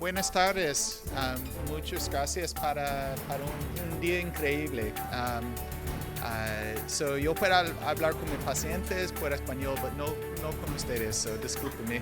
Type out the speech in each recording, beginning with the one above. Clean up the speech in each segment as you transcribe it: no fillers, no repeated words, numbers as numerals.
Buenas tardes. Muchas gracias para un día increíble. Yo puedo hablar con mis pacientes por español, but no con ustedes, so discúlpeme.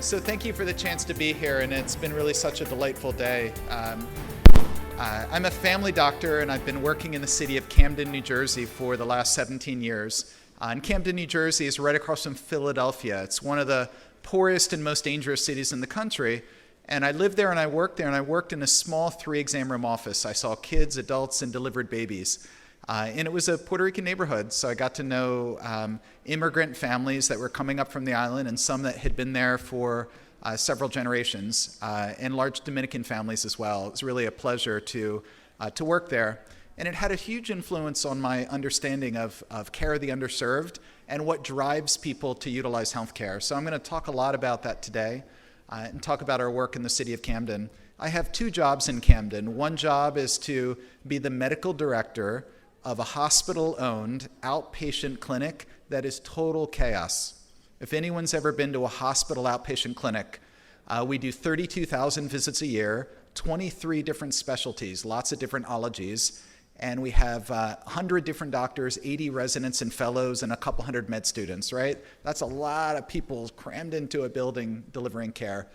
So thank you for the chance to be here, and it's been really such a delightful day. I'm a family doctor, and I've been working in the city of Camden, New Jersey for the last 17 years. And Camden, New Jersey is right across from Philadelphia. It's one of the poorest and most dangerous cities in the country. And I lived there and I worked there, and I worked in a small 3-exam room office. I saw kids, adults, and delivered babies. And it was a Puerto Rican neighborhood, so I got to know immigrant families that were coming up from the island and some that had been there for several generations, and large Dominican families as well. It was really a pleasure to work there. And it had a huge influence on my understanding of care of the underserved and what drives people to utilize healthcare. So I'm going to talk a lot about that today and talk about our work in the city of Camden. I have 2 jobs in Camden. One job is to be the medical director of a hospital-owned outpatient clinic that is total chaos. If anyone's ever been to a hospital outpatient clinic, we do 32,000 visits a year, 23 different specialties, lots of different ologies, and we have 100 different doctors, 80 residents and fellows, and a couple hundred med students, right? That's a lot of people crammed into a building delivering care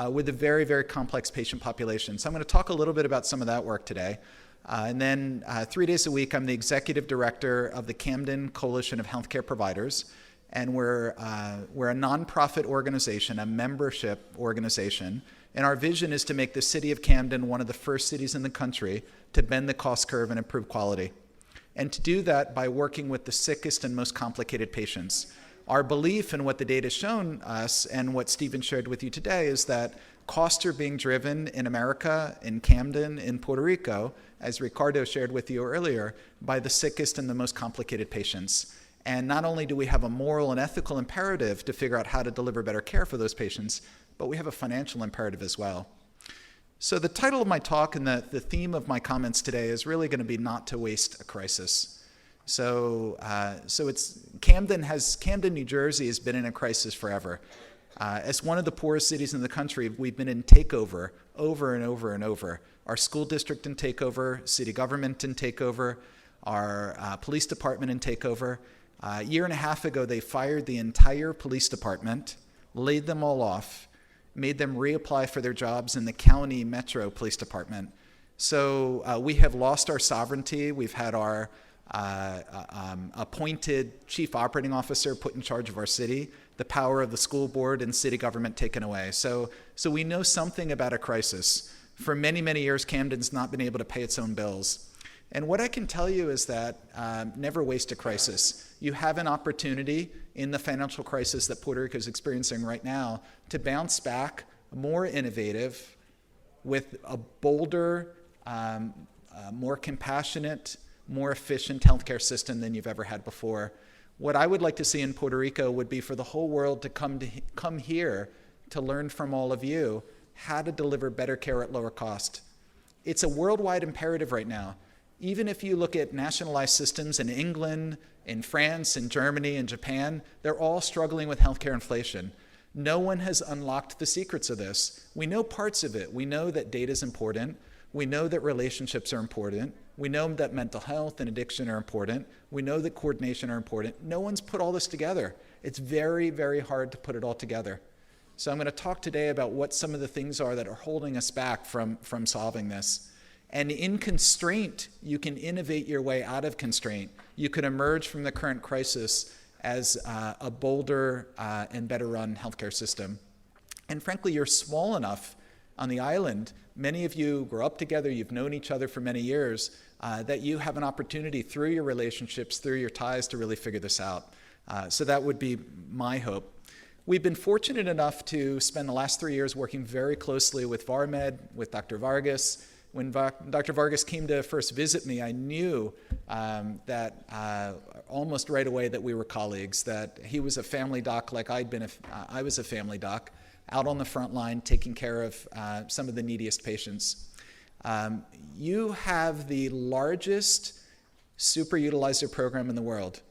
with a very, very complex patient population. So I'm going to talk a little bit about some of that work today. And then 3 days a week, I'm the executive director of the Camden Coalition of Healthcare Providers. And we're a nonprofit organization, a membership organization. And our vision is to make the city of Camden one of the first cities in the country to bend the cost curve and improve quality. And to do that by working with the sickest and most complicated patients. Our belief in what the data has shown us and what Stephen shared with you today is that costs are being driven in America, in Camden, in Puerto Rico, as Ricardo shared with you earlier, by the sickest and the most complicated patients. And not only do we have a moral and ethical imperative to figure out how to deliver better care for those patients, but we have a financial imperative as well. So the title of my talk and the theme of my comments today is really going to be not to waste a crisis. So it's Camden, New Jersey has been in a crisis forever. As one of the poorest cities in the country, we've been in takeover over and over and over. Our school district in takeover, city government in takeover, our police department in takeover. A year and a half ago, they fired the entire police department, laid them all off, made them reapply for their jobs in the county metro police department. So we have lost our sovereignty. We've had our appointed chief operating officer put in charge of our city, the power of the school board and city government taken away. So we know something about a crisis. For many, many years, Camden's not been able to pay its own bills. And what I can tell you is that never waste a crisis. You have an opportunity in the financial crisis that Puerto Rico is experiencing right now to bounce back more innovative with a bolder, more compassionate, more efficient healthcare system than you've ever had before. What I would like to see in Puerto Rico would be for the whole world to come here to learn from all of you how to deliver better care at lower cost. It's a worldwide imperative right now. Even if you look at nationalized systems in England, in France, in Germany, in Japan, they're all struggling with healthcare inflation. No one has unlocked the secrets of this. We know parts of it. We know that data is important. We know that relationships are important. We know that mental health and addiction are important. We know that coordination are important. No one's put all this together. It's very, very hard to put it all together. So I'm going to talk today about what some of the things are that are holding us back from solving this. And in constraint, you can innovate your way out of constraint. You can emerge from the current crisis as a bolder and better run healthcare system. And frankly, you're small enough on the island. Many of you grew up together, you've known each other for many years, that you have an opportunity through your relationships, through your ties to really figure this out. So that would be my hope. We've been fortunate enough to spend the last 3 years working very closely with VarMed, with Dr. Vargas. When Dr. Vargas came to first visit me, I knew that almost right away that we were colleagues, that he was a family doc like I was a family doc, out on the front line taking care of some of the neediest patients. You have the largest super utilizer program in the world.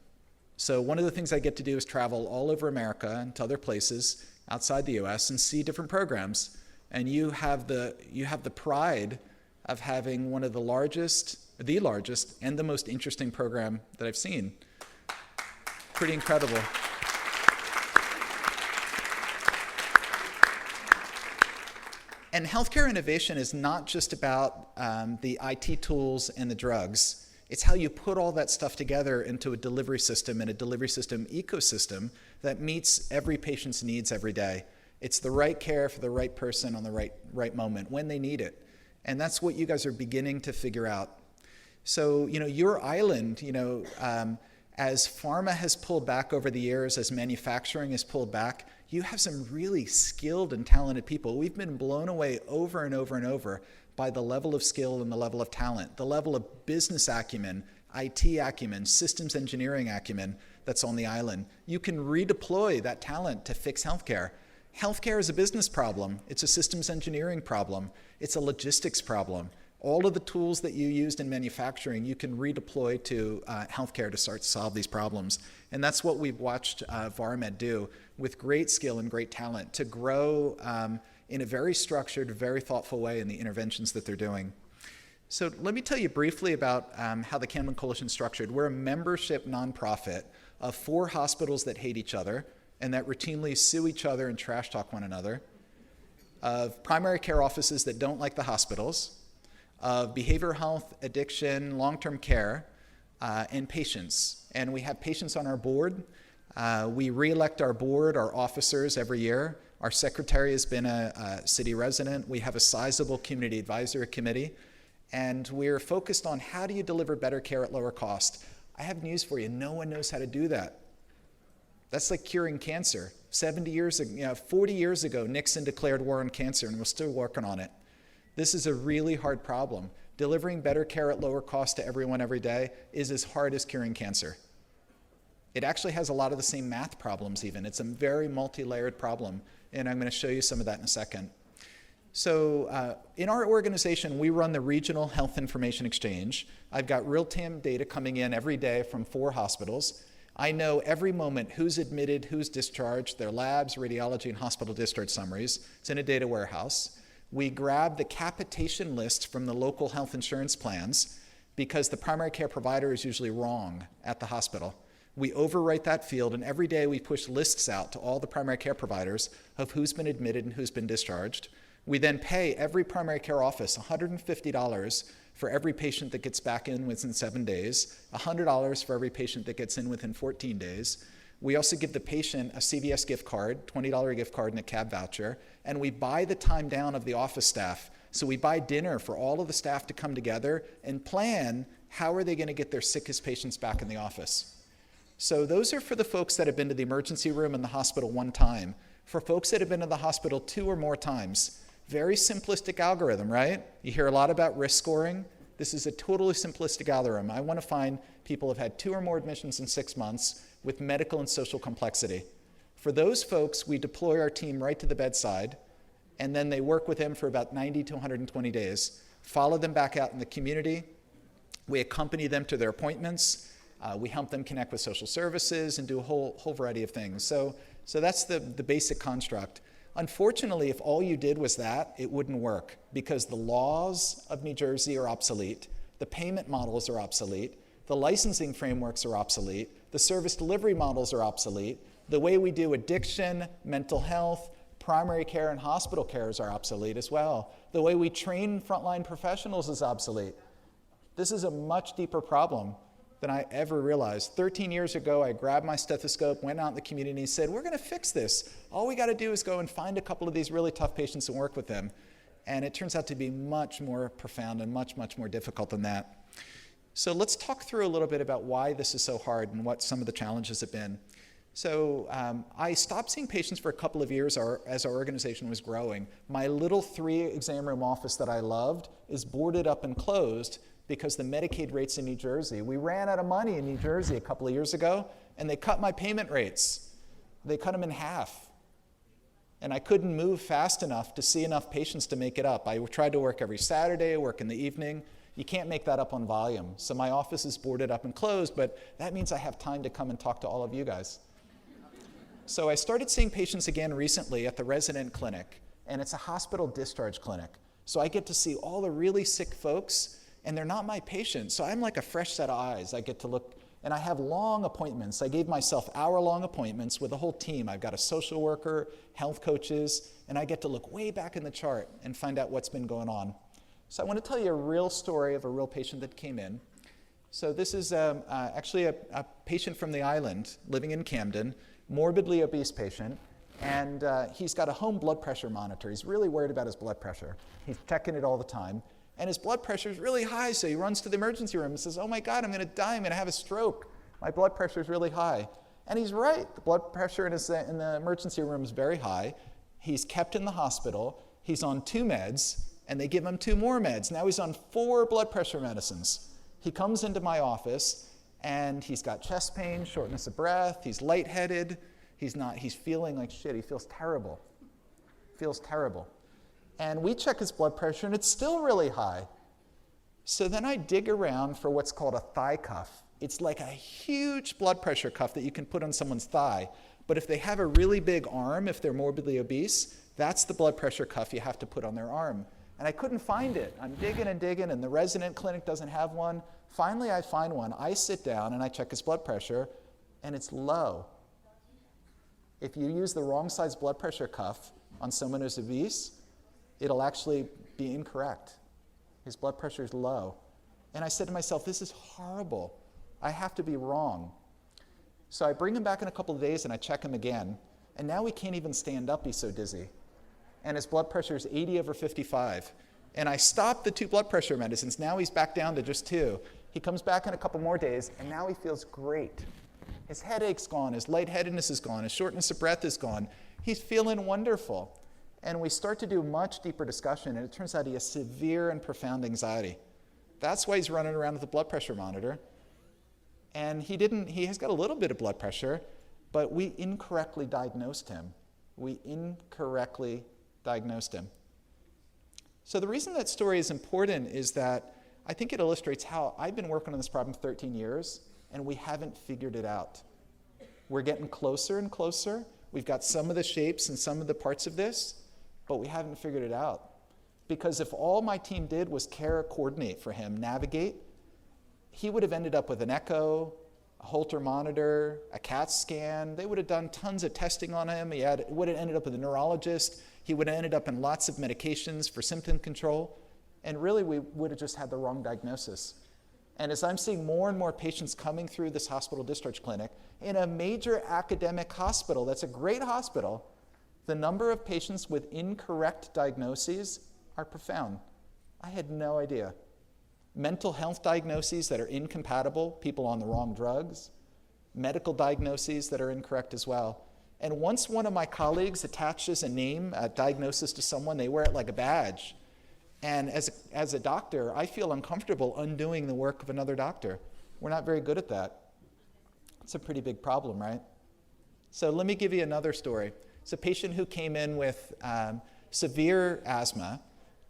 So one of the things I get to do is travel all over America and to other places outside the US and see different programs. And you have the pride of having one of the largest, and the most interesting program that I've seen. Pretty incredible. And healthcare innovation is not just about the IT tools and the drugs. It's how you put all that stuff together into a delivery system and a delivery system ecosystem that meets every patient's needs every day. It's the right care for the right person on the right moment when they need it. And that's what you guys are beginning to figure out. So, your island, as pharma has pulled back over the years, as manufacturing has pulled back, you have some really skilled and talented people. We've been blown away over and over and over by the level of skill and the level of talent, the level of business acumen, IT acumen, systems engineering acumen that's on the island. You can redeploy that talent to fix healthcare. Healthcare is a business problem. It's a systems engineering problem. It's a logistics problem. All of the tools that you used in manufacturing, you can redeploy to healthcare to start to solve these problems. And that's what we've watched VarMed do with great skill and great talent to grow in a very structured, very thoughtful way in the interventions that they're doing. So let me tell you briefly about how the Camden Coalition is structured. We're a membership nonprofit of 4 hospitals that hate each other and that routinely sue each other and trash talk one another, of primary care offices that don't like the hospitals, of behavioral health, addiction, long-term care, and patients. And we have patients on our board. We re-elect our board, our officers every year. Our secretary has been a city resident. We have a sizable community advisory committee. And we're focused on how do you deliver better care at lower cost. I have news for you. No one knows how to do that. That's like curing cancer. 40 years ago, Nixon declared war on cancer, and we're still working on it. This is a really hard problem. Delivering better care at lower cost to everyone every day is as hard as curing cancer. It actually has a lot of the same math problems even. It's a very multi-layered problem, and I'm going to show you some of that in a second. So in our organization, we run the Regional Health Information Exchange. I've got real-time data coming in every day from 4 hospitals. I know every moment who's admitted, who's discharged, their labs, radiology, and hospital discharge summaries. It's in a data warehouse. We grab the capitation list from the local health insurance plans because the primary care provider is usually wrong at the hospital. We overwrite that field, and every day we push lists out to all the primary care providers of who's been admitted and who's been discharged. We then pay every primary care office $150 for every patient that gets back in within 7 days, $100 for every patient that gets in within 14 days. We also give the patient a CVS gift card, $20 gift card, and a cab voucher, and we buy the time down of the office staff. So we buy dinner for all of the staff to come together and plan how are they going to get their sickest patients back in the office. So those are for the folks that have been to the emergency room in the hospital 1 time. For folks that have been to the hospital 2 or more times, very simplistic algorithm, right? You hear a lot about risk scoring. This is a totally simplistic algorithm. I want to find people who have had 2 or more admissions in 6 months with medical and social complexity. For those folks, we deploy our team right to the bedside, and then they work with them for about 90 to 120 days, follow them back out in the community. We accompany them to their appointments. We help them connect with social services and do a whole variety of things. So that's the basic construct. Unfortunately, if all you did was that, it wouldn't work because the laws of New Jersey are obsolete, the payment models are obsolete, the licensing frameworks are obsolete, the service delivery models are obsolete, the way we do addiction, mental health, primary care, and hospital cares are obsolete as well. The way we train frontline professionals is obsolete. This is a much deeper problem than I ever realized. 13 years ago, I grabbed my stethoscope, went out in the community, and said, we're going to fix this. All we got to do is go and find a couple of these really tough patients and work with them. And it turns out to be much more profound and much, much more difficult than that. So let's talk through a little bit about why this is so hard and what some of the challenges have been. So I stopped seeing patients for a couple of years as our organization was growing. My little 3 exam room office that I loved is boarded up and closed because the Medicaid rates in New Jersey. We ran out of money in New Jersey a couple of years ago, and they cut my payment rates. They cut them in half. And I couldn't move fast enough to see enough patients to make it up. I tried to work every Saturday, work in the evening. You can't make that up on volume. So my office is boarded up and closed, but that means I have time to come and talk to all of you guys. So I started seeing patients again recently at the resident clinic. and it's a hospital discharge clinic. So I get to see all the really sick folks, and they're not my patients. So I'm like a fresh set of eyes. I get to look, and I have long appointments. I gave myself hour-long appointments with a whole team. I've got a social worker, health coaches, and I get to look way back in the chart and find out what's been going on. So I want to tell you a real story of a real patient that came in. So this is actually a patient from the island living in Camden, morbidly obese patient, and he's got a home blood pressure monitor. He's really worried about his blood pressure. He's checking it all the time. And his blood pressure is really high, so he runs to the emergency room and says, oh my God, I'm going to die, I'm going to have a stroke. My blood pressure is really high. And he's right. The blood pressure in the emergency room is very high. He's kept in the hospital. He's on 2 meds, and they give him 2 more meds. Now he's on 4 blood pressure medicines. He comes into my office, and he's got chest pain, shortness of breath, he's lightheaded, he's feeling like shit, he feels terrible. Feels terrible. And we check his blood pressure, and it's still really high. So then I dig around for what's called a thigh cuff. It's like a huge blood pressure cuff that you can put on someone's thigh. But if they have a really big arm, if they're morbidly obese, that's the blood pressure cuff you have to put on their arm. And I couldn't find it. I'm digging and digging, and the resident clinic doesn't have one. Finally, I find one. I sit down, and I check his blood pressure, and it's low. If you use the wrong size blood pressure cuff on someone who's obese, it'll actually be incorrect. His blood pressure is low. And I said to myself, this is horrible. I have to be wrong. So I bring him back in a couple of days, and I check him again. And now he can't even stand up, he's so dizzy. And his blood pressure is 80/55. And I stopped the 2 blood pressure medicines. Now he's back down to just 2. He comes back in a couple more days, and now he feels great. His headache's gone, his lightheadedness is gone, his shortness of breath is gone. He's feeling wonderful. And we start to do much deeper discussion, and it turns out he has severe and profound anxiety. That's why he's running around with a blood pressure monitor. And he has got a little bit of blood pressure, but we incorrectly diagnosed him. So the reason that story is important is that I think it illustrates how I've been working on this problem 13 years, and we haven't figured it out. We're getting closer and closer. We've got some of the shapes and some of the parts of this, but we haven't figured it out. Because if all my team did was care, coordinate for him, navigate, he would have ended up with an echo, a Holter monitor, a CAT scan. They would have done tons of testing on him. He would have ended up with a neurologist. He would have ended up in lots of medications for symptom control. And really, we would have just had the wrong diagnosis. And as I'm seeing more and more patients coming through this hospital discharge clinic, in a major academic hospital, that's a great hospital, the number of patients with incorrect diagnoses are profound. I had no idea. Mental health diagnoses that are incompatible, people on the wrong drugs, medical diagnoses that are incorrect as well. And once one of my colleagues attaches a name, a diagnosis to someone, they wear it like a badge. And as a doctor, I feel uncomfortable undoing the work of another doctor. We're not very good at that. It's a pretty big problem, right? So let me give you another story. It's a patient who came in with severe asthma,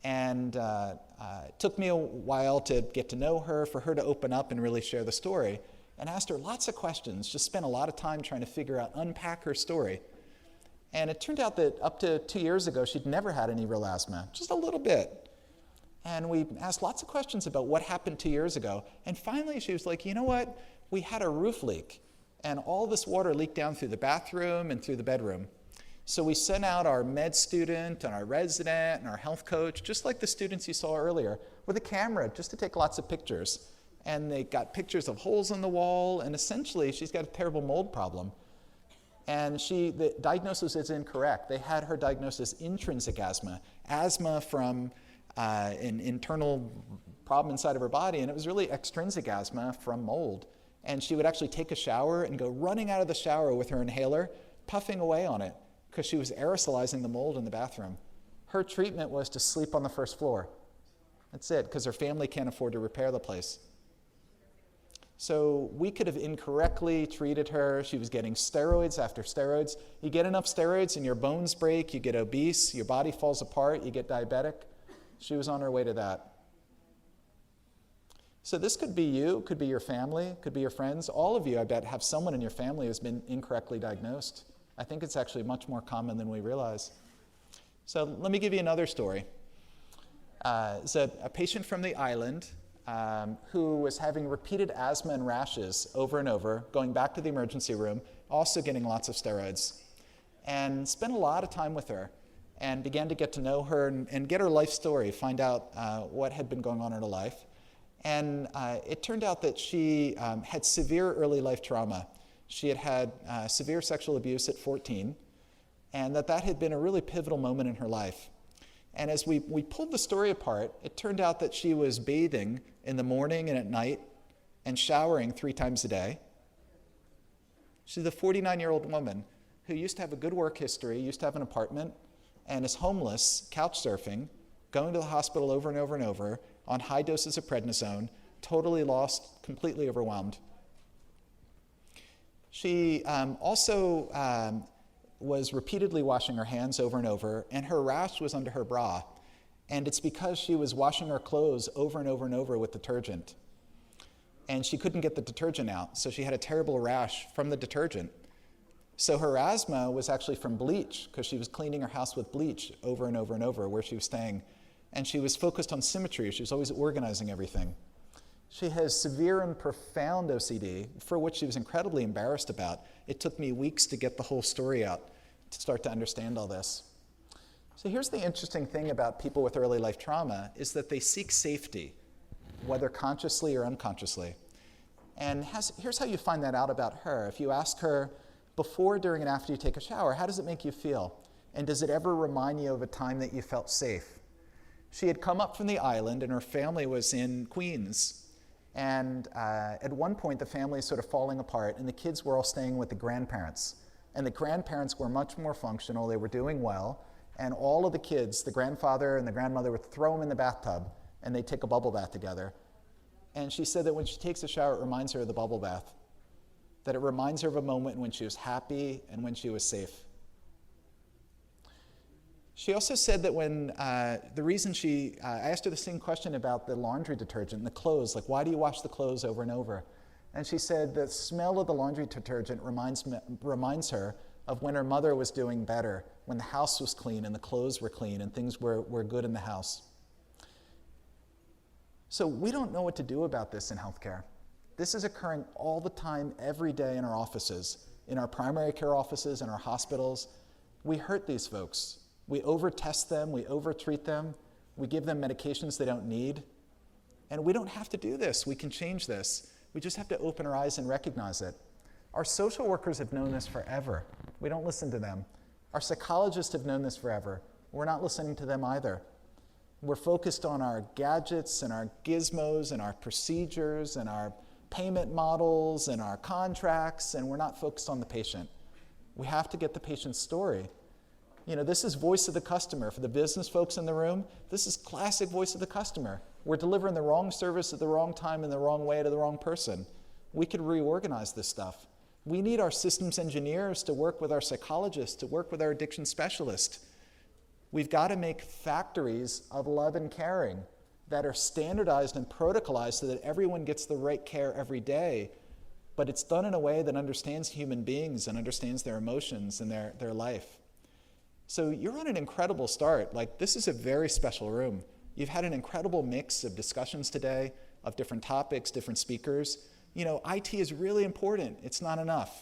and it took me a while to get to know her, for her to open up and really share the story, and asked her lots of questions, just spent a lot of time trying to figure out, unpack her story. And it turned out that up to 2 years ago, she'd never had any real asthma, just a little bit. And we asked lots of questions about what happened 2 years ago. And finally, she was like, you know what? We had a roof leak, and all this water leaked down through the bathroom and through the bedroom. So we sent out our med student and our resident and our health coach, just like the students you saw earlier, with a camera just to take lots of pictures. And they got pictures of holes in the wall, and essentially she's got a terrible mold problem. And the diagnosis is incorrect. They had her diagnosis intrinsic asthma from an internal problem inside of her body, and it was really extrinsic asthma from mold. And she would actually take a shower and go running out of the shower with her inhaler, puffing away on it, because she was aerosolizing the mold in the bathroom. Her treatment was to sleep on the first floor. That's it, because her family can't afford to repair the place. So we could have incorrectly treated her. She was getting steroids after steroids. You get enough steroids and your bones break, you get obese, your body falls apart, you get diabetic. She was on her way to that. So this could be you, could be your family, could be your friends. All of you, I bet, have someone in your family who's been incorrectly diagnosed. I think it's actually much more common than we realize. So let me give you another story. It's a patient from the island who was having repeated asthma and rashes over and over, going back to the emergency room, also getting lots of steroids, and spent a lot of time with her and began to get to know her and get her life story, find out what had been going on in her life. And it turned out that she had severe early life trauma. She had had severe sexual abuse at 14, and that had been a really pivotal moment in her life. And as we pulled the story apart, it turned out that she was bathing in the morning and at night and showering 3 times a day. She's a 49-year-old woman who used to have a good work history, used to have an apartment, and is homeless, couch surfing, going to the hospital over and over and over on high doses of prednisone, totally lost, completely overwhelmed. She also was repeatedly washing her hands over and over, and her rash was under her bra. And it's because she was washing her clothes over and over and over with detergent. And she couldn't get the detergent out, so she had a terrible rash from the detergent. So her asthma was actually from bleach, because she was cleaning her house with bleach over and over and over where she was staying. And she was focused on symmetry. She was always organizing everything. She has severe and profound OCD, for which she was incredibly embarrassed about. It took me weeks to get the whole story out to start to understand all this. So here's the interesting thing about people with early life trauma, is that they seek safety, whether consciously or unconsciously. And here's how you find that out about her. If you ask her, before, during, and after you take a shower, how does it make you feel? And does it ever remind you of a time that you felt safe? She had come up from the island, and her family was in Queens. And at one point, the family is sort of falling apart, and the kids were all staying with the grandparents. And the grandparents were much more functional. They were doing well. And all of the kids, the grandfather and the grandmother, would throw them in the bathtub, and they'd take a bubble bath together. And she said that when she takes a shower, it reminds her of the bubble bath, that it reminds her of a moment when she was happy and when she was safe. She also said that when the reason I asked her the same question about the laundry detergent and the clothes, like, why do you wash the clothes over and over? And she said the smell of the laundry detergent reminds her of when her mother was doing better, when the house was clean and the clothes were clean and things were good in the house. So we don't know what to do about this in healthcare. This is occurring all the time, every day in our offices, in our primary care offices, in our hospitals. We hurt these folks. We over-test them, we over-treat them, we give them medications they don't need. And we don't have to do this. We can change this. We just have to open our eyes and recognize it. Our social workers have known this forever. We don't listen to them. Our psychologists have known this forever. We're not listening to them either. We're focused on our gadgets and our gizmos and our procedures and our payment models and our contracts, and we're not focused on the patient. We have to get the patient's story. You know, this is voice of the customer. For the business folks in the room, this is classic voice of the customer. We're delivering the wrong service at the wrong time in the wrong way to the wrong person. We could reorganize this stuff. We need our systems engineers to work with our psychologists, to work with our addiction specialists. We've got to make factories of love and caring that are standardized and protocolized so that everyone gets the right care every day, but it's done in a way that understands human beings and understands their emotions and their life. So you're on an incredible start. Like, this is a very special room. You've had an incredible mix of discussions today, of different topics, different speakers. You know, IT is really important. It's not enough.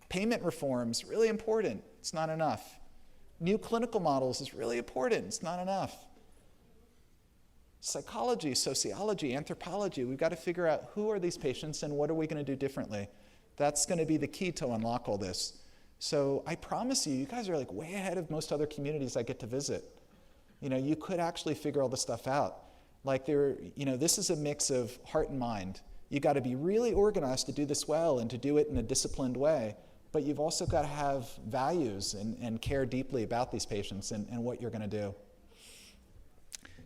Payment reforms, really important. It's not enough. New clinical models is really important. It's not enough. Psychology, sociology, anthropology, we've got to figure out who are these patients and what are we going to do differently. That's going to be the key to unlock all this. So I promise you guys are like way ahead of most other communities I get to visit. You know, you could actually figure all this stuff out. Like this is a mix of heart and mind. You got to be really organized to do this well and to do it in a disciplined way. But you've also got to have values and care deeply about these patients and what you're going to do.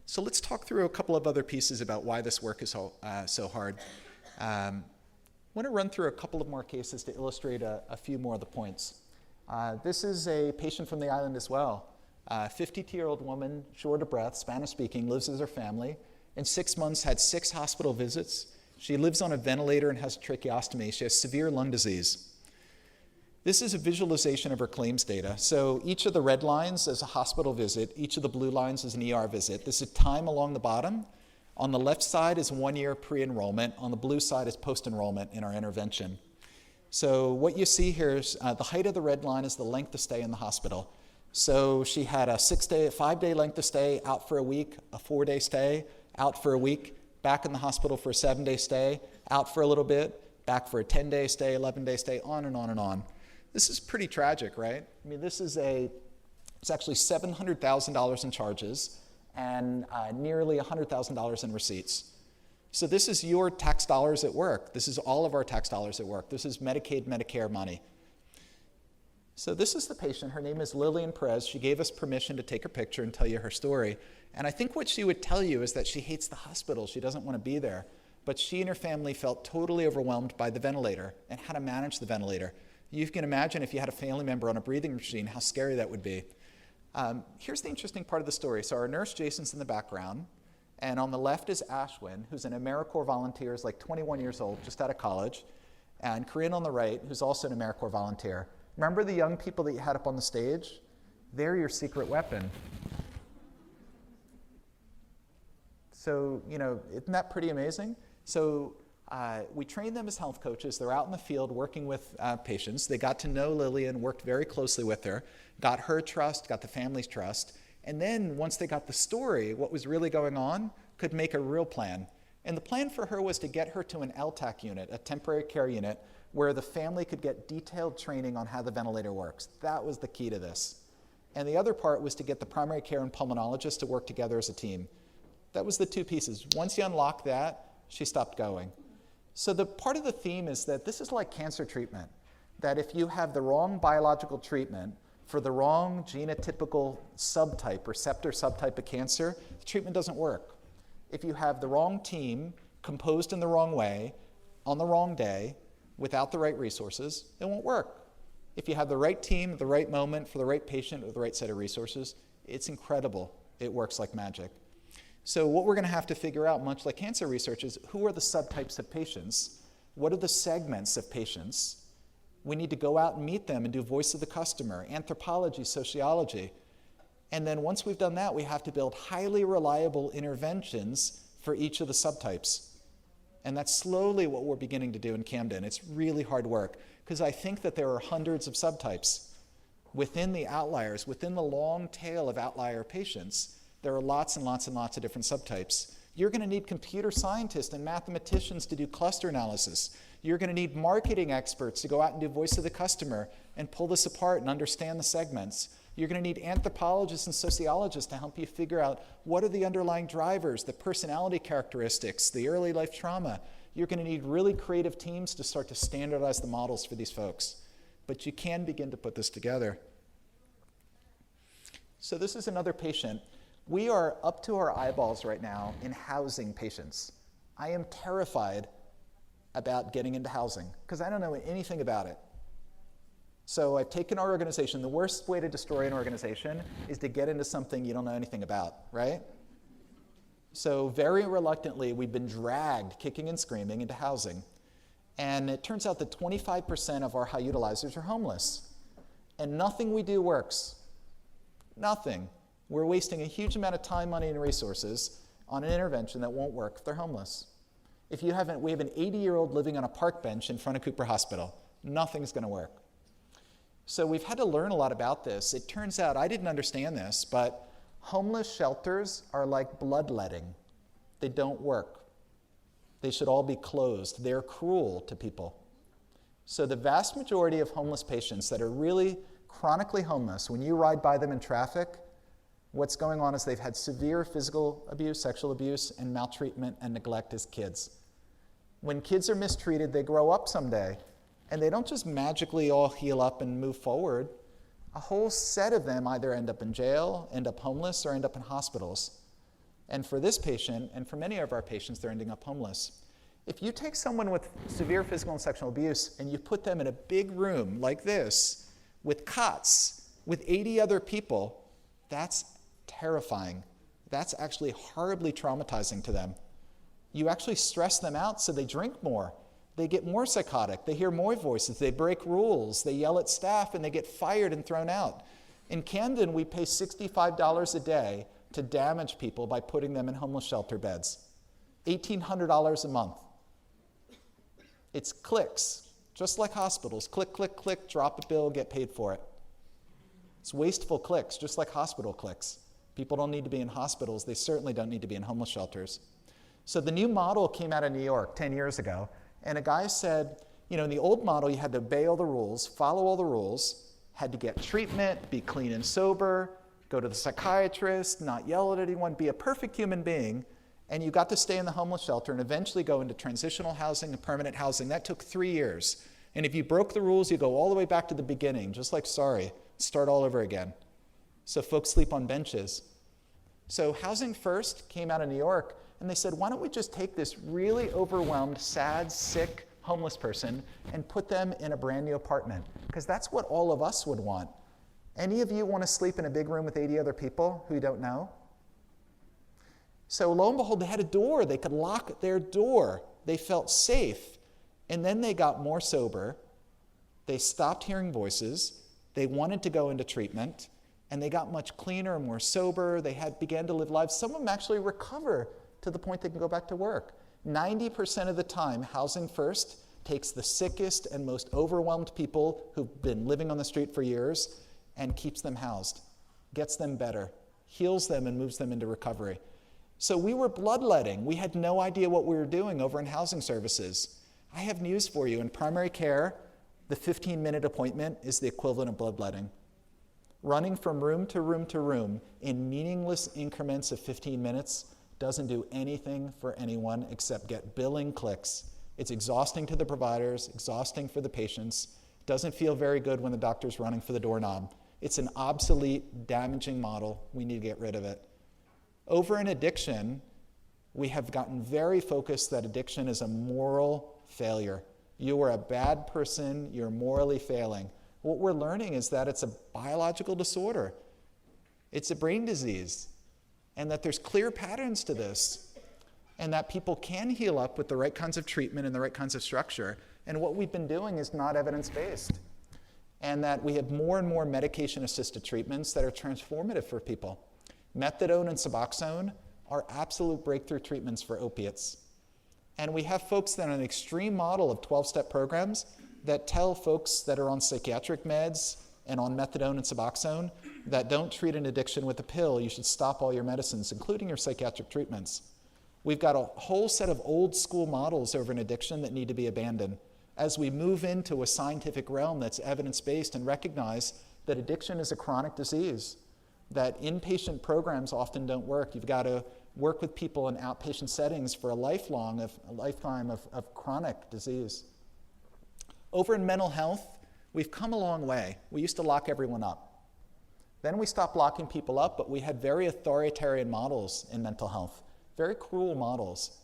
So let's talk through a couple of other pieces about why this work is so hard. I want to run through a couple of more cases to illustrate a few more of the points. This is a patient from the island as well. 52-year-old woman, short of breath, Spanish-speaking, lives with her family. In 6 months, had 6 hospital visits. She lives on a ventilator and has a tracheostomy. She has severe lung disease. This is a visualization of her claims data. So each of the red lines is a hospital visit. Each of the blue lines is an ER visit. This is time along the bottom. On the left side is 1 year pre-enrollment. On the blue side is post-enrollment in our intervention. So what you see here is the height of the red line is the length of stay in the hospital. So she had a 5-day length of stay, out for a week, a 4-day stay, out for a week, back in the hospital for a 7-day stay, out for a little bit, back for a 10-day stay, 11-day stay, on and on and on. This is pretty tragic, right? I mean, it's actually $700,000 in charges and nearly $100,000 in receipts. So this is your tax dollars at work. This is all of our tax dollars at work. This is Medicaid, Medicare money. So this is the patient. Her name is Lillian Perez. She gave us permission to take her picture and tell you her story. And I think what she would tell you is that she hates the hospital. She doesn't want to be there. But she and her family felt totally overwhelmed by the ventilator and how to manage the ventilator. You can imagine if you had a family member on a breathing machine, how scary that would be. Here's the interesting part of the story. So our nurse, Jason's in the background. And on the left is Ashwin, who's an AmeriCorps volunteer, is like 21 years old, just out of college. And Corinne on the right, who's also an AmeriCorps volunteer. Remember the young people that you had up on the stage? They're your secret weapon. So, isn't that pretty amazing? So we trained them as health coaches. They're out in the field working with patients. They got to know Lillian, worked very closely with her, got her trust, got the family's trust. And then once they got the story, what was really going on, could make a real plan. And the plan for her was to get her to an LTAC unit, a temporary care unit, where the family could get detailed training on how the ventilator works. That was the key to this. And the other part was to get the primary care and pulmonologist to work together as a team. That was the two pieces. Once you unlock that, she stopped going. So the part of the theme is that this is like cancer treatment, that if you have the wrong biological treatment for the wrong genotypical subtype, receptor subtype of cancer, the treatment doesn't work. If you have the wrong team, composed in the wrong way, on the wrong day, without the right resources, it won't work. If you have the right team, the right moment for the right patient with the right set of resources, it's incredible. It works like magic. So what we're going to have to figure out, much like cancer research, is who are the subtypes of patients? What are the segments of patients? We need to go out and meet them and do voice of the customer, anthropology, sociology. And then once we've done that, we have to build highly reliable interventions for each of the subtypes. And that's slowly what we're beginning to do in Camden. It's really hard work, because I think that there are hundreds of subtypes. Within the outliers, within the long tail of outlier patients, there are lots and lots and lots of different subtypes. You're going to need computer scientists and mathematicians to do cluster analysis. You're going to need marketing experts to go out and do voice of the customer and pull this apart and understand the segments. You're going to need anthropologists and sociologists to help you figure out what are the underlying drivers, the personality characteristics, the early life trauma. You're going to need really creative teams to start to standardize the models for these folks. But you can begin to put this together. So this is another patient. We are up to our eyeballs right now in housing patients. I am terrified about getting into housing because I don't know anything about it. So I've taken our organization. The worst way to destroy an organization is to get into something you don't know anything about, right? So very reluctantly, we've been dragged kicking and screaming into housing. And it turns out that 25% of our high utilizers are homeless. And nothing we do works. Nothing. We're wasting a huge amount of time, money, and resources on an intervention that won't work if they're homeless. We have an 80-year-old living on a park bench in front of Cooper Hospital. Nothing's going to work. So we've had to learn a lot about this. It turns out, I didn't understand this, but homeless shelters are like bloodletting. They don't work. They should all be closed. They're cruel to people. So the vast majority of homeless patients that are really chronically homeless, when you ride by them in traffic, what's going on is they've had severe physical abuse, sexual abuse, and maltreatment and neglect as kids. When kids are mistreated, they grow up someday, and they don't just magically all heal up and move forward. A whole set of them either end up in jail, end up homeless, or end up in hospitals. And for this patient, and for many of our patients, they're ending up homeless. If you take someone with severe physical and sexual abuse and you put them in a big room like this, with cots, with 80 other people, that's terrifying. That's actually horribly traumatizing to them. You actually stress them out so they drink more. they get more psychotic. They hear more voices. They break rules. They yell at staff, and they get fired and thrown out. In Camden, we pay $65 a day to damage people by putting them in homeless shelter beds. $1,800 a month. It's clicks, just like hospitals. Click, click, click, drop a bill, get paid for it. It's wasteful clicks, just like hospital clicks. People don't need to be in hospitals. They certainly don't need to be in homeless shelters. So the new model came out of New York 10 years ago, and a guy said, you know, in the old model, you had to obey all the rules, follow all the rules, had to get treatment, be clean and sober, go to the psychiatrist, not yell at anyone, be a perfect human being, and you got to stay in the homeless shelter and eventually go into transitional housing and permanent housing. That took 3 years. And if you broke the rules, you go all the way back to the beginning, just like sorry, start all over again. So folks sleep on benches. So Housing First came out of New York, and they said, why don't we just take this really overwhelmed, sad, sick, homeless person and put them in a brand new apartment? Because that's what all of us would want. Any of you want to sleep in a big room with 80 other people who you don't know? So lo and behold, they had a door. They could lock their door. They felt safe. And then they got more sober. They stopped hearing voices. They wanted to go into treatment. And they got much cleaner and more sober. They began to live lives. Some of them actually recover to the point they can go back to work. 90% of the time, Housing First takes the sickest and most overwhelmed people who've been living on the street for years and keeps them housed, gets them better, heals them, and moves them into recovery. So we were bloodletting. We had no idea what we were doing over in housing services. I have news for you. In primary care, the 15-minute appointment is the equivalent of bloodletting. Running from room to room to room in meaningless increments of 15 minutes doesn't do anything for anyone except get billing clicks. It's exhausting to the providers, exhausting for the patients. Doesn't feel very good when the doctor's running for the doorknob. It's an obsolete, damaging model. We need to get rid of it. Over in addiction, we have gotten very focused that addiction is a moral failure. You are a bad person, you're morally failing. What we're learning is that it's a biological disorder. It's a brain disease, and that there's clear patterns to this, and that people can heal up with the right kinds of treatment and the right kinds of structure. And what we've been doing is not evidence-based, and that we have more and more medication-assisted treatments that are transformative for people. Methadone and Suboxone are absolute breakthrough treatments for opiates. And we have folks that are an extreme model of 12-step programs that tell folks that are on psychiatric meds and on methadone and Suboxone that don't treat an addiction with a pill, you should stop all your medicines, including your psychiatric treatments. We've got a whole set of old school models over an addiction that need to be abandoned as we move into a scientific realm that's evidence-based and recognize that addiction is a chronic disease, that inpatient programs often don't work. You've got to work with people in outpatient settings for a lifetime of chronic disease. Over in mental health, we've come a long way. We used to lock everyone up. Then we stopped locking people up, but we had very authoritarian models in mental health, very cruel models.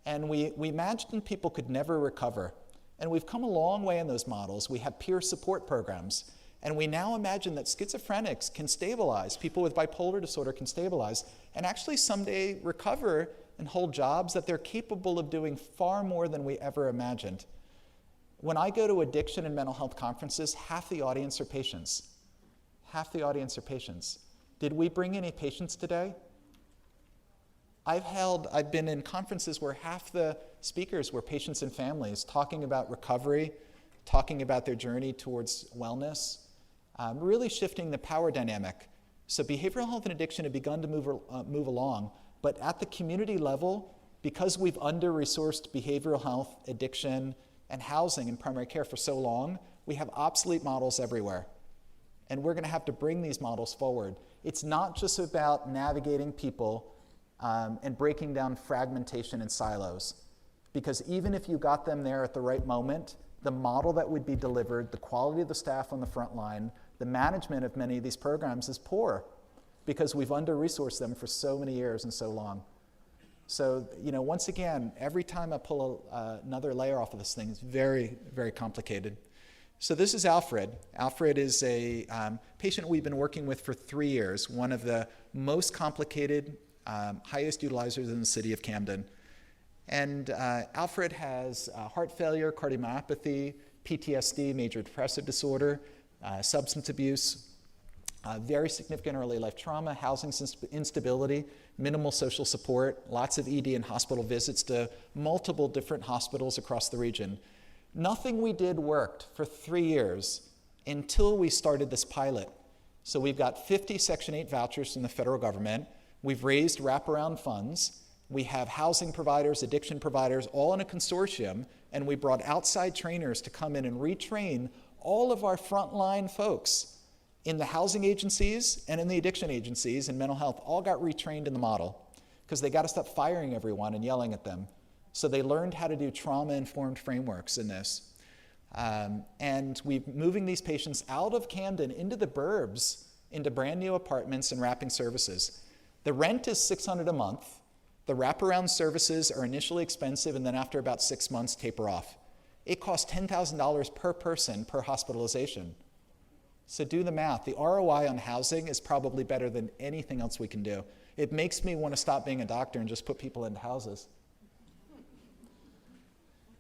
And we imagined people could never recover. And we've come a long way in those models. We have peer support programs. And we now imagine that schizophrenics can stabilize, people with bipolar disorder can stabilize, and actually someday recover and hold jobs that they're capable of doing far more than we ever imagined. When I go to addiction and mental health conferences, half the audience are patients. Half the audience are patients. Did we bring any patients today? I've been in conferences where half the speakers were patients and families talking about recovery, talking about their journey towards wellness, really shifting the power dynamic. So behavioral health and addiction have begun to move along, but at the community level, because we've under-resourced behavioral health, addiction, and housing and primary care for so long, we have obsolete models everywhere. And we're going to have to bring these models forward. It's not just about navigating people and breaking down fragmentation and silos. Because even if you got them there at the right moment, the model that would be delivered, the quality of the staff on the front line, the management of many of these programs is poor because we've under-resourced them for so many years and so long. So, once again, every time I pull another layer off of this thing, it's very, very complicated. So this is Alfred. Alfred is a patient we've been working with for 3 years, one of the most complicated, highest utilizers in the city of Camden. And Alfred has heart failure, cardiomyopathy, PTSD, major depressive disorder, substance abuse, very significant early life trauma, housing instability, minimal social support, lots of ED and hospital visits to multiple different hospitals across the region. Nothing we did worked for 3 years until we started this pilot. So we've got 50 Section 8 vouchers from the federal government. We've raised wraparound funds. We have housing providers, addiction providers, all in a consortium, and we brought outside trainers to come in and retrain all of our frontline folks in the housing agencies and in the addiction agencies and mental health, all got retrained in the model because they got to stop firing everyone and yelling at them. So they learned how to do trauma-informed frameworks in this. And we're moving these patients out of Camden into the burbs, into brand new apartments and wrapping services. The rent is $600 a month. The wraparound services are initially expensive and then after about 6 months taper off. It costs $10,000 per person per hospitalization. So do the math. The ROI on housing is probably better than anything else we can do. It makes me want to stop being a doctor and just put people into houses.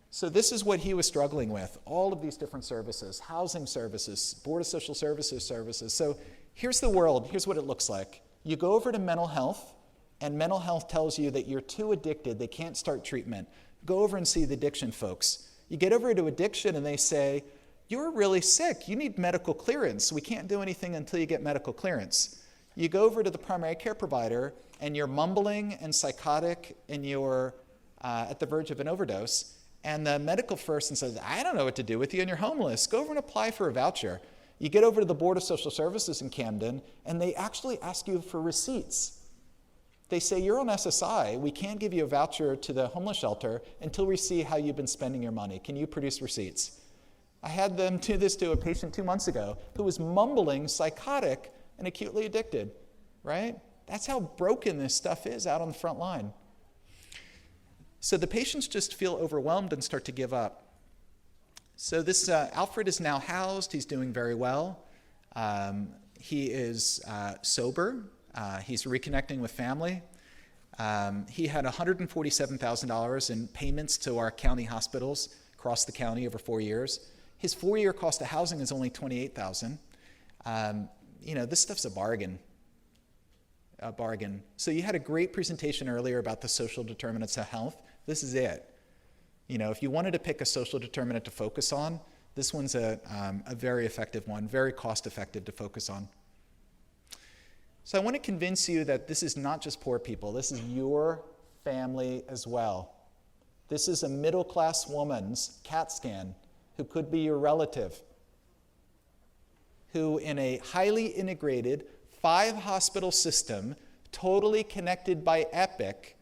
So this is what he was struggling with, all of these different services, housing services, Board of Social Services services. So here's the world, here's what it looks like. You go over to mental health, and mental health tells you that you're too addicted, they can't start treatment. Go over and see the addiction folks. You get over to addiction and they say, you're really sick, you need medical clearance. We can't do anything until you get medical clearance. You go over to the primary care provider and you're mumbling and psychotic and you're at the verge of an overdose. And the medical person says, I don't know what to do with you and you're homeless. Go over and apply for a voucher. You get over to the Board of Social Services in Camden and they actually ask you for receipts. They say, you're on SSI. We can't give you a voucher to the homeless shelter until we see how you've been spending your money. Can you produce receipts? I had them do this to a patient 2 months ago who was mumbling, psychotic, and acutely addicted, right? That's how broken this stuff is out on the front line. So the patients just feel overwhelmed and start to give up. So this Alfred is now housed. He's doing very well. He is sober. He's reconnecting with family. He had $147,000 in payments to our county hospitals across the county over 4 years. His 4-year cost of housing is only $28,000. This stuff's a bargain. A bargain. So you had a great presentation earlier about the social determinants of health. This is it. If you wanted to pick a social determinant to focus on, this one's a very effective one, very cost-effective to focus on. So I want to convince you that this is not just poor people. This is your family as well. This is a middle-class woman's CAT scan who could be your relative, who in a highly integrated 5-hospital system, totally connected by Epic,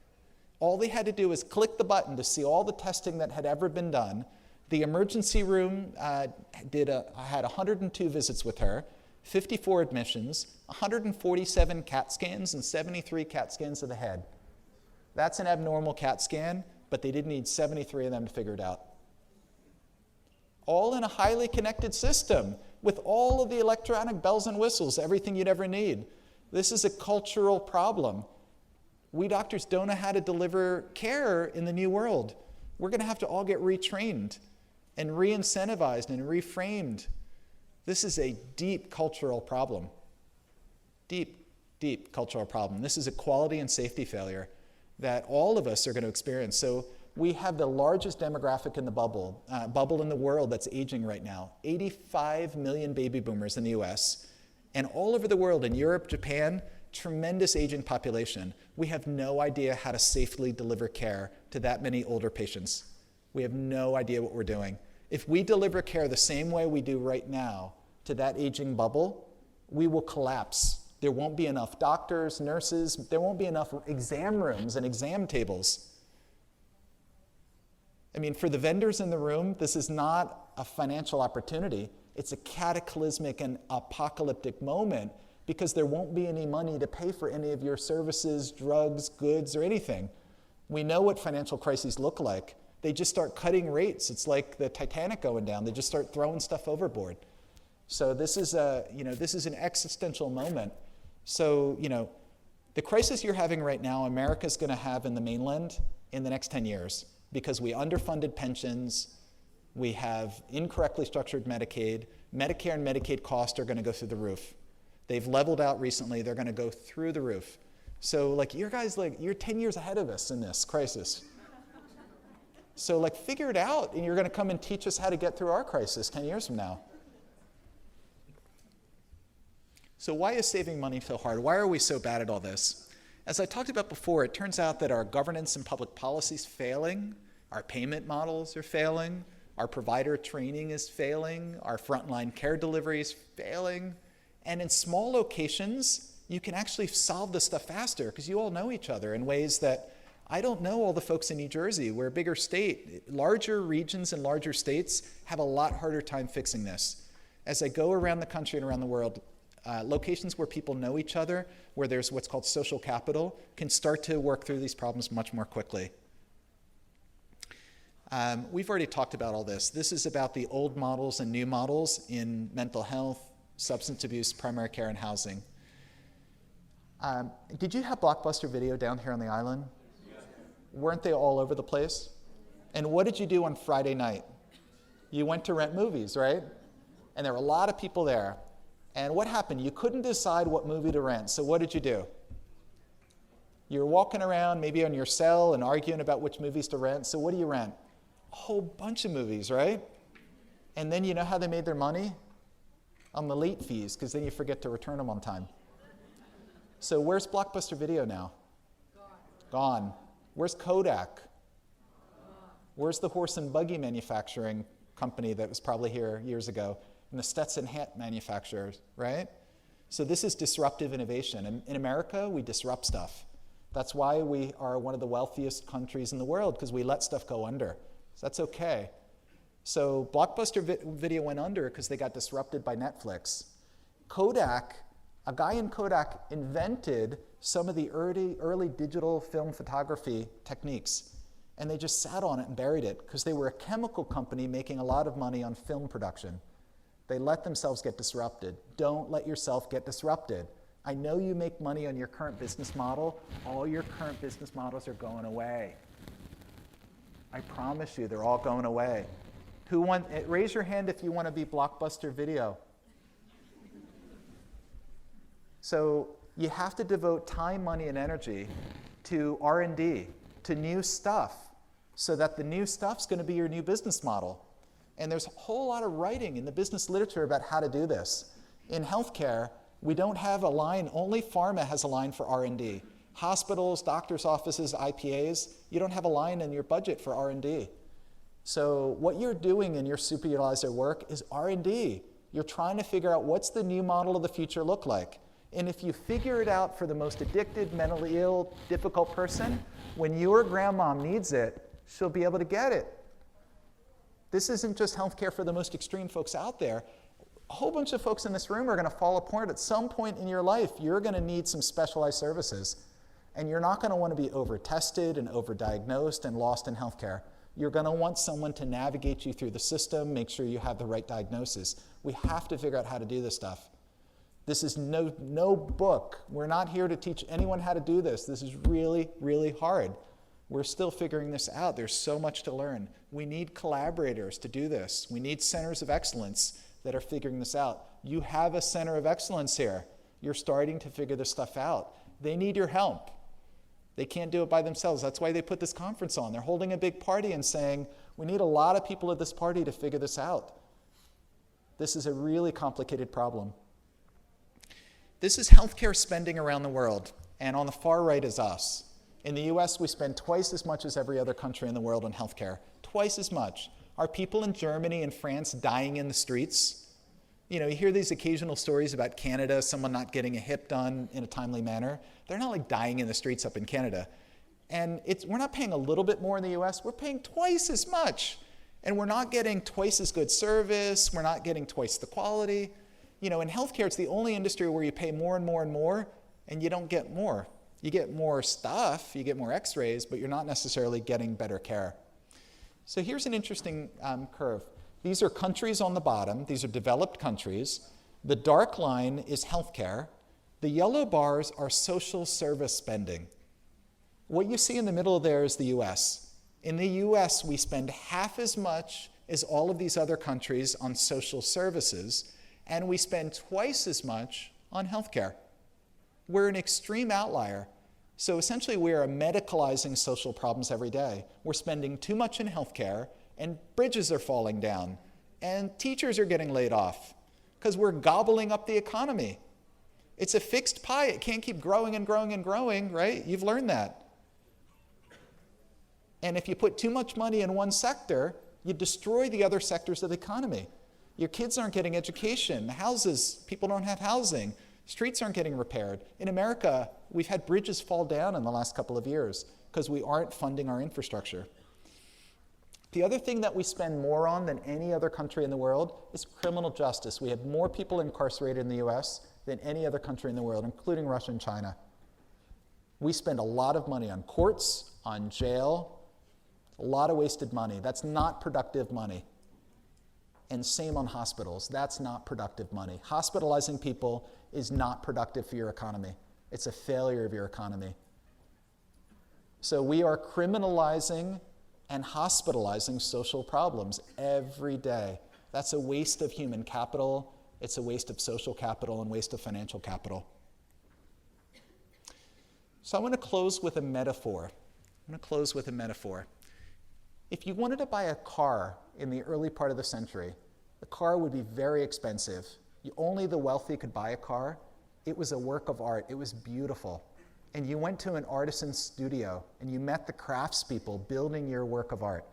all they had to do was click the button to see all the testing that had ever been done. The emergency room had 102 visits with her, 54 admissions, 147 CAT scans, and 73 CAT scans of the head. That's an abnormal CAT scan, but they did need 73 of them to figure it out. All in a highly connected system with all of the electronic bells and whistles, everything you'd ever need. This is a cultural problem. We doctors don't know how to deliver care in the new world. We're going to have to all get retrained and re-incentivized and reframed. This is a deep cultural problem. Deep, deep cultural problem. This is a quality and safety failure that all of us are going to experience. So we have the largest demographic in the bubble in the world that's aging right now. 85 million baby boomers in the US. And all over the world, in Europe, Japan, tremendous aging population. We have no idea how to safely deliver care to that many older patients. We have no idea what we're doing. If we deliver care the same way we do right now to that aging bubble, we will collapse. There won't be enough doctors, nurses, there won't be enough exam rooms and exam tables. For the vendors in the room, this is not a financial opportunity. It's a cataclysmic and apocalyptic moment because there won't be any money to pay for any of your services, drugs, goods, or anything. We know what financial crises look like. They just start cutting rates. It's like the Titanic going down. They just start throwing stuff overboard. So this is an existential moment. So, the crisis you're having right now, America's going to have in the mainland in the next 10 years because we underfunded pensions, we have incorrectly structured Medicaid, Medicare and Medicaid costs are going to go through the roof. They've leveled out recently, they're going to go through the roof. So like you guys, like you're 10 years ahead of us in this crisis. So like figure it out and you're going to come and teach us how to get through our crisis 10 years from now. So why is saving money so hard? Why are we so bad at all this? As I talked about before, it turns out that our governance and public policy is failing, our payment models are failing, our provider training is failing, our frontline care delivery is failing, and in small locations, you can actually solve this stuff faster because you all know each other in ways that I don't know all the folks in New Jersey. We're a bigger state. Larger regions and larger states have a lot harder time fixing this. As I go around the country and around the world, locations where people know each other, where there's what's called social capital, can start to work through these problems much more quickly. We've already talked about all this. This is about the old models and new models in mental health, substance abuse, primary care, and housing. Did you have Blockbuster Video down here on the island? Yes. Weren't they all over the place? And what did you do on Friday night? You went to rent movies, right? And there were a lot of people there. And what happened? You couldn't decide what movie to rent, so what did you do? You're walking around maybe on your cell and arguing about which movies to rent, so what do you rent? A whole bunch of movies, right? And then you know how they made their money? On the late fees, because then you forget to return them on time. So where's Blockbuster Video now? Gone. Where's Kodak? Where's the horse and buggy manufacturing company that was probably here years ago? And the Stetson hat manufacturers, right? So this is disruptive innovation. In America, we disrupt stuff. That's why we are one of the wealthiest countries in the world, because we let stuff go under. So that's okay. So Blockbuster Video went under because they got disrupted by Netflix. Kodak, a guy in Kodak invented some of the early digital film photography techniques, and they just sat on it and buried it because they were a chemical company making a lot of money on film production. They let themselves get disrupted. Don't let yourself get disrupted. I know you make money on your current business model. All your current business models are going away. I promise you, they're all going away. Raise your hand if you want to be Blockbuster Video. So you have to devote time, money, and energy to R&D, to new stuff, so that the new stuff's going to be your new business model. And there's a whole lot of writing in the business literature about how to do this. In healthcare, we don't have a line, only pharma has a line for R&D. Hospitals, doctors' offices, IPAs, you don't have a line in your budget for R&D. So what you're doing in your superutilizer work is R&D. You're trying to figure out what's the new model of the future look like. And if you figure it out for the most addicted, mentally ill, difficult person, when your grandmom needs it, she'll be able to get it. This isn't just healthcare for the most extreme folks out there. A whole bunch of folks in this room are going to fall apart at some point in your life. You're going to need some specialized services. And you're not going to want to be over-tested and over-diagnosed and lost in healthcare. You're going to want someone to navigate you through the system, make sure you have the right diagnosis. We have to figure out how to do this stuff. This is no book. We're not here to teach anyone how to do this. This is really, really hard. We're still figuring this out. There's so much to learn. We need collaborators to do this. We need centers of excellence that are figuring this out. You have a center of excellence here. You're starting to figure this stuff out. They need your help. They can't do it by themselves. That's why they put this conference on. They're holding a big party and saying, we need a lot of people at this party to figure this out. This is a really complicated problem. This is healthcare spending around the world, and on the far right is us. In the US, we spend twice as much as every other country in the world on healthcare. Twice as much. Are people in Germany and France dying in the streets? You know, you hear these occasional stories about Canada, someone not getting a hip done in a timely manner. They're not like dying in the streets up in Canada. And we're not paying a little bit more in the US, we're paying twice as much. And we're not getting twice as good service, we're not getting twice the quality. You know, in healthcare, it's the only industry where you pay more and more and more, and you don't get more. You get more stuff, you get more x-rays, but you're not necessarily getting better care. So here's an interesting curve. These are countries on the bottom. These are developed countries. The dark line is healthcare. The yellow bars are social service spending. What you see in the middle there is the US. In the US, we spend half as much as all of these other countries on social services, and we spend twice as much on healthcare. We're an extreme outlier. So essentially, we are medicalizing social problems every day. We're spending too much in healthcare, and bridges are falling down, and teachers are getting laid off because we're gobbling up the economy. It's a fixed pie. It can't keep growing and growing and growing, right? You've learned that. And if you put too much money in one sector, you destroy the other sectors of the economy. Your kids aren't getting education, houses, people don't have housing, streets aren't getting repaired. In America, we've had bridges fall down in the last couple of years because we aren't funding our infrastructure. The other thing that we spend more on than any other country in the world is criminal justice. We have more people incarcerated in the US than any other country in the world, including Russia and China. We spend a lot of money on courts, on jail, a lot of wasted money. That's not productive money. And same on hospitals. That's not productive money. Hospitalizing people is not productive for your economy. It's a failure of your economy. So we are criminalizing and hospitalizing social problems every day. That's a waste of human capital. It's a waste of social capital and waste of financial capital. So I want to close with a metaphor. If you wanted to buy a car in the early part of the century, the car would be very expensive. Only the wealthy could buy a car. It was a work of art. It was beautiful. And you went to an artisan's studio and you met the craftspeople building your work of art.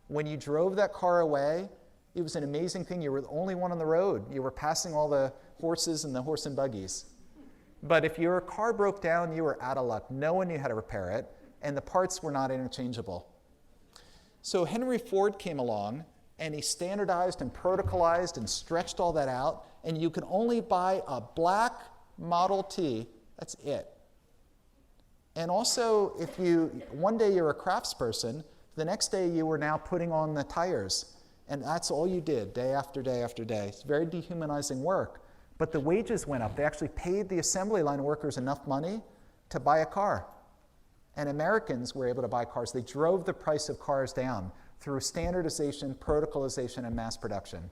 When you drove that car away, it was an amazing thing. You were the only one on the road. You were passing all the horses and the horse and buggies. But if your car broke down, you were out of luck. No one knew how to repair it, and the parts were not interchangeable. So Henry Ford came along, and he standardized and protocolized and stretched all that out, and you can only buy a black Model T. That's it. And also, if one day you're a craftsperson, the next day you were now putting on the tires. And that's all you did, day after day after day. It's very dehumanizing work. But the wages went up. They actually paid the assembly line workers enough money to buy a car. And Americans were able to buy cars. They drove the price of cars down through standardization, protocolization, and mass production.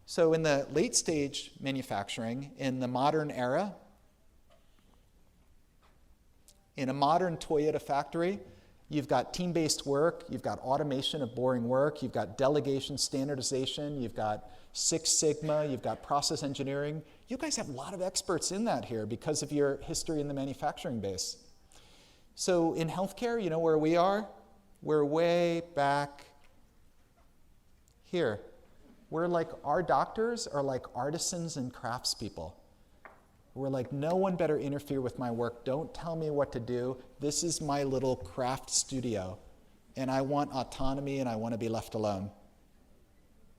So in the late stage manufacturing, in the modern era, in a modern Toyota factory, you've got team-based work, you've got automation of boring work, you've got delegation, standardization, you've got Six Sigma, you've got process engineering. You guys have a lot of experts in that here because of your history in the manufacturing base. So in healthcare, you know where we are? We're way back here. Our doctors are like artisans and craftspeople. We're like, no one better interfere with my work. Don't tell me what to do. This is my little craft studio. And I want autonomy and I want to be left alone.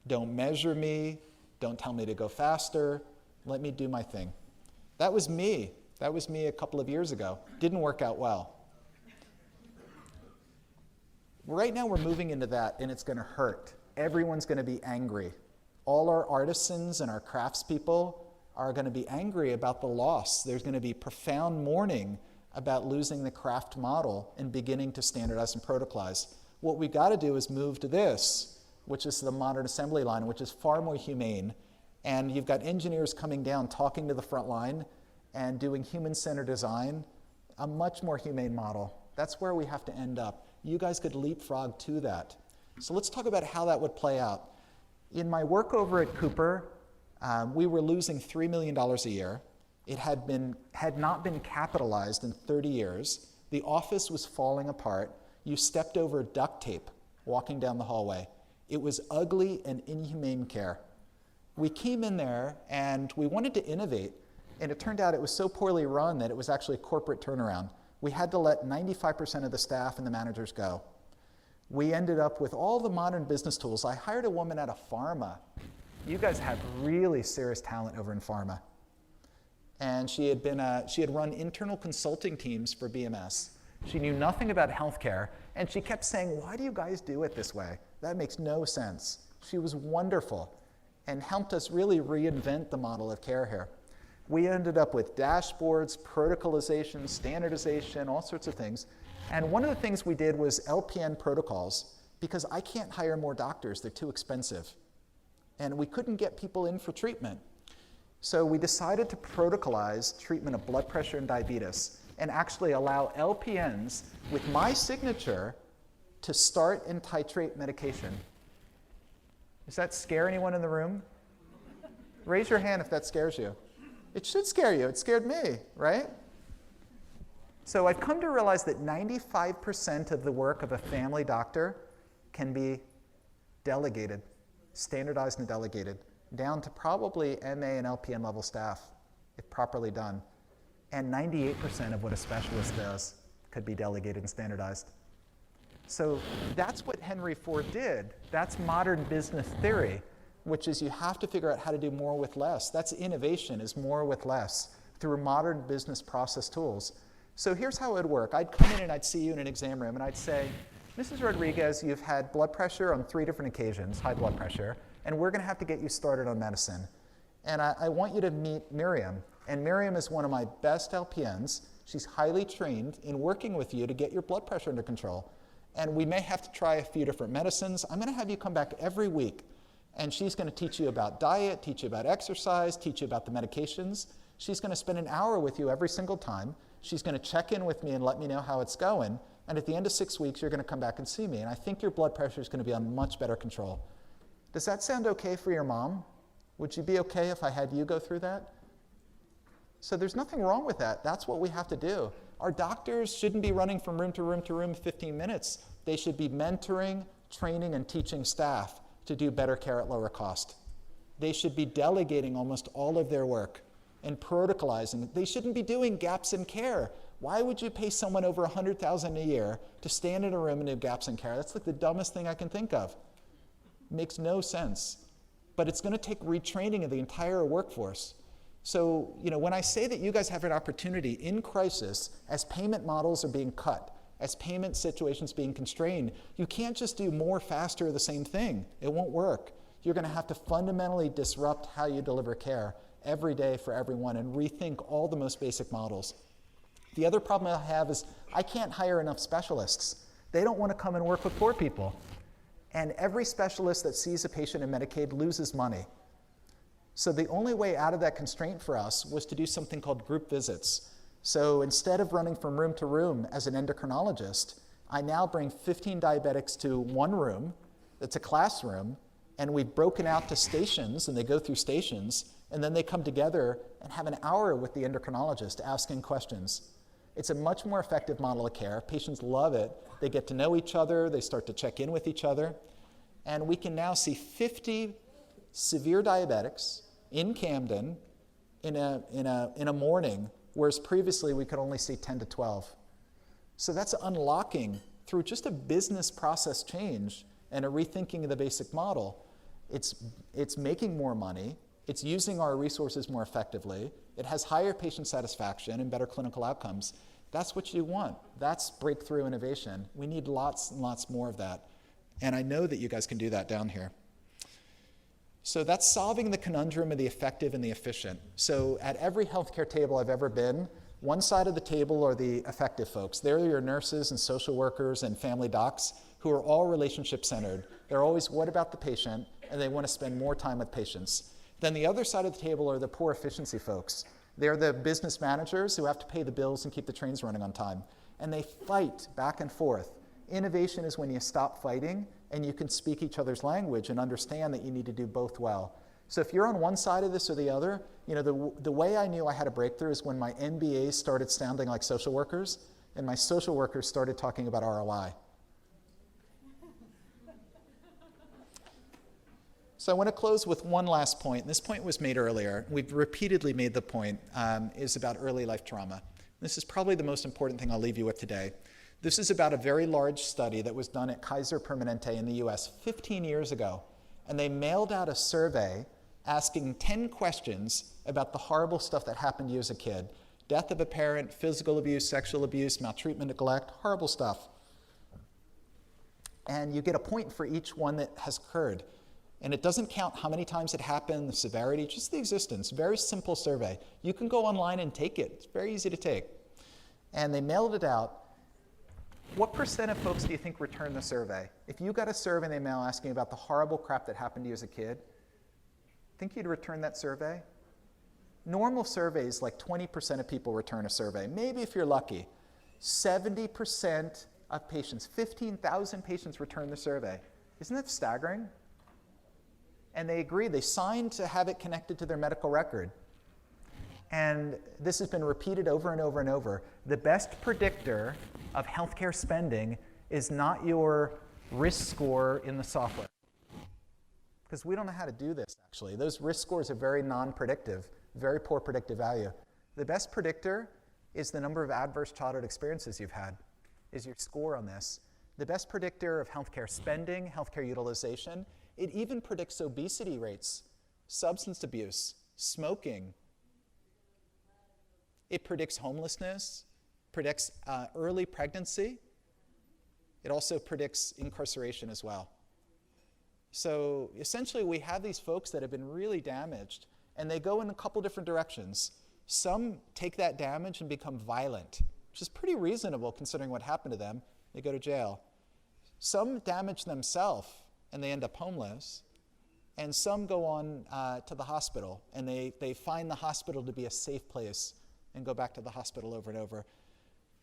Don't measure me. Don't tell me to go faster. Let me do my thing. That was me. That was me a couple of years ago. Didn't work out well. Right now we're moving into that and it's going to hurt. Everyone's going to be angry. All our artisans and our craftspeople are going to be angry about the loss. There's going to be profound mourning about losing the craft model and beginning to standardize and protocolize. What we've got to do is move to this, which is the modern assembly line, which is far more humane. And you've got engineers coming down, talking to the front line and doing human-centered design, a much more humane model. That's where we have to end up. You guys could leapfrog to that. So let's talk about how that would play out. In my work over at Cooper, we were losing $3 million a year. It had not been capitalized in 30 years. The office was falling apart. You stepped over duct tape walking down the hallway. It was ugly and inhumane care. We came in there and we wanted to innovate, and it turned out it was so poorly run that it was actually a corporate turnaround. We had to let 95% of the staff and the managers go. We ended up with all the modern business tools. I hired a woman out of pharma. You guys have really serious talent over in pharma. And she had run internal consulting teams for BMS. She knew nothing about healthcare, and she kept saying, "Why do you guys do it this way? That makes no sense." She was wonderful and helped us really reinvent the model of care here. We ended up with dashboards, protocolization, standardization, all sorts of things. And one of the things we did was LPN protocols, because I can't hire more doctors, they're too expensive. And we couldn't get people in for treatment. So we decided to protocolize treatment of blood pressure and diabetes and actually allow LPNs with my signature to start and titrate medication. Does that scare anyone in the room? Raise your hand if that scares you. It should scare you. It scared me, right? So I've come to realize that 95% of the work of a family doctor can be delegated, standardized and delegated, down to probably MA and LPN level staff, if properly done. And 98% of what a specialist does could be delegated and standardized. So that's what Henry Ford did. That's modern business theory, which is you have to figure out how to do more with less. That's innovation, is more with less, through modern business process tools. So here's how it would work. I'd come in and I'd see you in an exam room, and I'd say, Mrs. Rodriguez, you've had blood pressure on 3 different occasions, high blood pressure, and we're going to have to get you started on medicine. And I want you to meet Miriam. And Miriam is one of my best LPNs. She's highly trained in working with you to get your blood pressure under control. And we may have to try a few different medicines. I'm going to have you come back every week. And she's going to teach you about diet, teach you about exercise, teach you about the medications. She's going to spend an hour with you every single time. She's going to check in with me and let me know how it's going. And at the end of 6 weeks, you're going to come back and see me. And I think your blood pressure is going to be on much better control. Does that sound okay for your mom? Would you be okay if I had you go through that? So there's nothing wrong with that. That's what we have to do. Our doctors shouldn't be running from room to room to room 15 minutes. They should be mentoring, training, and teaching staff to do better care at lower cost. They should be delegating almost all of their work and protocolizing. They shouldn't be doing gaps in care. Why would you pay someone over $100,000 a year to stand in a room and do gaps in care? That's like the dumbest thing I can think of. It makes no sense. But it's going to take retraining of the entire workforce. So, when I say that you guys have an opportunity in crisis, as payment models are being cut, as payment situations being constrained, you can't just do more, faster, the same thing. It won't work. You're going to have to fundamentally disrupt how you deliver care every day for everyone and rethink all the most basic models. The other problem I have is I can't hire enough specialists. They don't want to come and work with poor people. And every specialist that sees a patient in Medicaid loses money. So the only way out of that constraint for us was to do something called group visits. So instead of running from room to room as an endocrinologist, I now bring 15 diabetics to one room. It's a classroom, and we've broken out to stations, and they go through stations, and then they come together and have an hour with the endocrinologist asking questions. It's a much more effective model of care. Patients love it. They get to know each other. They start to check in with each other. And we can now see 50 severe diabetics in Camden in a morning, whereas previously we could only see 10 to 12. So that's unlocking through just a business process change and a rethinking of the basic model. It's making more money. It's using our resources more effectively. It has higher patient satisfaction and better clinical outcomes. That's what you want. That's breakthrough innovation. We need lots and lots more of that. And I know that you guys can do that down here. So that's solving the conundrum of the effective and the efficient. So at every healthcare table I've ever been, one side of the table are the effective folks. They're your nurses and social workers and family docs who are all relationship-centered. They're always, what about the patient? And they want to spend more time with patients. Then the other side of the table are the poor efficiency folks. They're the business managers who have to pay the bills and keep the trains running on time. And they fight back and forth. Innovation is when you stop fighting and you can speak each other's language and understand that you need to do both well. So if you're on one side of this or the other, the way I knew I had a breakthrough is when my MBAs started sounding like social workers and my social workers started talking about ROI. So I want to close with one last point. And this point was made earlier. We've repeatedly made the point, is about early life trauma. This is probably the most important thing I'll leave you with today. This is about a very large study that was done at Kaiser Permanente in the US 15 years ago. And they mailed out a survey asking 10 questions about the horrible stuff that happened to you as a kid. Death of a parent, physical abuse, sexual abuse, maltreatment, neglect, horrible stuff. And you get a point for each one that has occurred. And it doesn't count how many times it happened, the severity, just the existence. Very simple survey. You can go online and take it. It's very easy to take. And they mailed it out. What percent of folks do you think returned the survey? If you got a survey in the mail asking about the horrible crap that happened to you as a kid, think you'd return that survey? Normal surveys, like 20% of people return a survey. Maybe if you're lucky. 70% of patients, 15,000 patients return the survey. Isn't that staggering? And they agreed, they signed to have it connected to their medical record. And this has been repeated over and over and over. The best predictor of healthcare spending is not your risk score in the software. Because we don't know how to do this, actually. Those risk scores are very non-predictive, very poor predictive value. The best predictor is the number of adverse childhood experiences you've had, is your score on this. The best predictor of healthcare spending, healthcare utilization, it even predicts obesity rates, substance abuse, smoking. It predicts homelessness, predicts early pregnancy. It also predicts incarceration as well. So essentially, we have these folks that have been really damaged, and they go in a couple different directions. Some take that damage and become violent, which is pretty reasonable considering what happened to them. They go to jail. Some damage themselves, and they end up homeless. And some go on to the hospital, and they find the hospital to be a safe place and go back to the hospital over and over.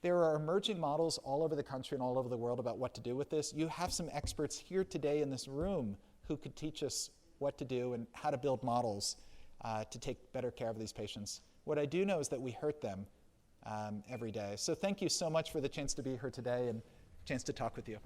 There are emerging models all over the country and all over the world about what to do with this. You have some experts here today in this room who could teach us what to do and how to build models to take better care of these patients. What I do know is that we hurt them every day. So thank you so much for the chance to be here today and chance to talk with you.